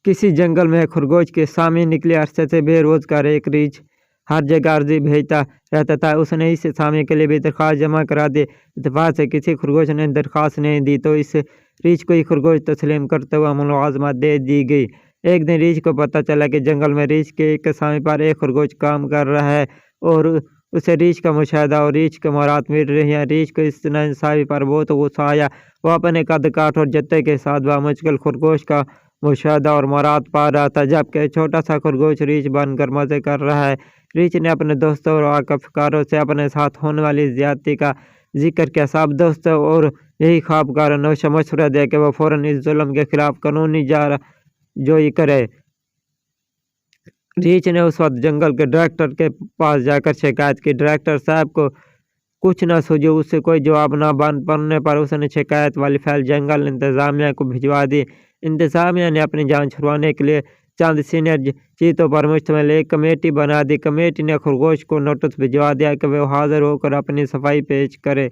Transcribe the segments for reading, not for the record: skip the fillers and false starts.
किसी जंगल में खरगोश के सामने निकले अरसे से बेरोजगार एक रीछ हर जगह अर्जी भेजता रहता था। उसने इस सामने के लिए भी दरख्वास्त जमा करा दी। इत्तेफाक से किसी खरगोश ने दरख्वास्त नहीं दी तो इस रीछ को ही खरगोश तस्लीम करते हुए मुलाजमत दे दी गई। एक दिन रीछ को पता चला कि जंगल में रीछ के एक सामने पर एक खरगोश काम कर रहा है और उसे रीछ का मुशाहिदा और रीछ को मुराद मिल रही है। रीछ को इस नाइंसाफी पर बहुत गुस्सा आया। वो अपने कद काठ और जत्थे के साथ बामुश्किल खरगोश का मुशाहिदा और मुराद पा रहा था, जबकि छोटा सा खरगोश रीछ बनकर मजे कर रहा है। रीछ ने अपने दोस्तों और आकफकारों से अपने साथ होने वाली ज्यादती का जिक्र किया। सब दोस्तों और यही ख्वाबकारों ने उसे मशवरा दिया कि वह फौरन इस जुल्म के खिलाफ कानूनी जोई करे। रीछ ने उस वक्त जंगल के डायरेक्टर के पास जाकर शिकायत की। डायरेक्टर साहब को कुछ न सूझे, उससे कोई जवाब न बन पाने पर उसने शिकायत वाली फाइल जंगल इंतजामिया को भिजवा दी। इंतजामिया ने अपनी जान छुड़वाने के लिए चंद सीनियर चीतों पर मुश्तमिल एक कमेटी बना दी। कमेटी ने खरगोश को नोटिस भिजवा दिया कि वह हाजिर होकर अपनी सफाई पेश करे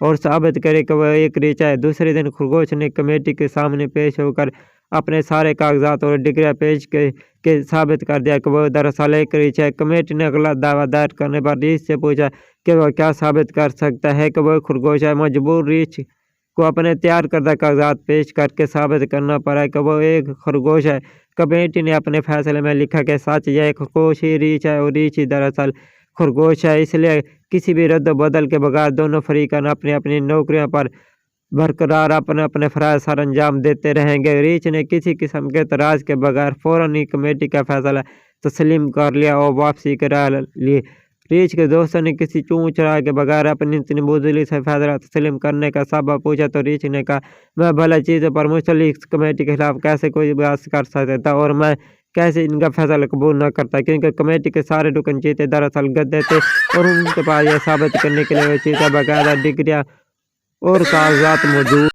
और साबित करे कि वह एक रीछ है। दूसरे दिन खरगोश ने कमेटी के सामने पेश होकर अपने सारे कागजात और डिग्रियां पेश के साबित कर दिया कि वह दरअसल एक रीछ है। कमेटी ने अगला दावा दायर करने पर रीछ से पूछा कि वह क्या साबित कर सकता है कि वह खरगोश है। मजबूर रीछ को अपने तैयार करदा कागजात पेश करके साबित करना पड़ा कि वह एक खरगोश है। कमेटी ने अपने फैसले में लिखा कि सच यह खरगोश ही रीछ है और रीछ ही दरअसल खरगोश है। इसलिए किसी भी रद्द बदल के बगैर दोनों फरीकान अपनी अपनी नौकरियों पर बरकरार अपने अपने फराज सर अंजाम देते रहेंगे। रीछ ने किसी किस्म के तराज के बगैर फौरन ही कमेटी का फैसला तस्लीम कर लिया और वापसी करा ली। रीछ के दोस्तों ने किसी चूं चढ़ा के बगैर अपनी इतनी बुजदिली से फैसला तस्लीम करने का सबब पूछा तो रीछ ने कहा, मैं भला चीज़ों पर मुश्तमिल इस कमेटी के खिलाफ कैसे कोई बहस कर सकता था और मैं कैसे इनका फैसला कबूल न करता, क्योंकि कमेटी के सारे रुकन चीते दरअसल गद्दे थे और उनके पास यह साबित करने के लिए वो चीते बाकायदा डिग्रियाँ और कागजात मौजूद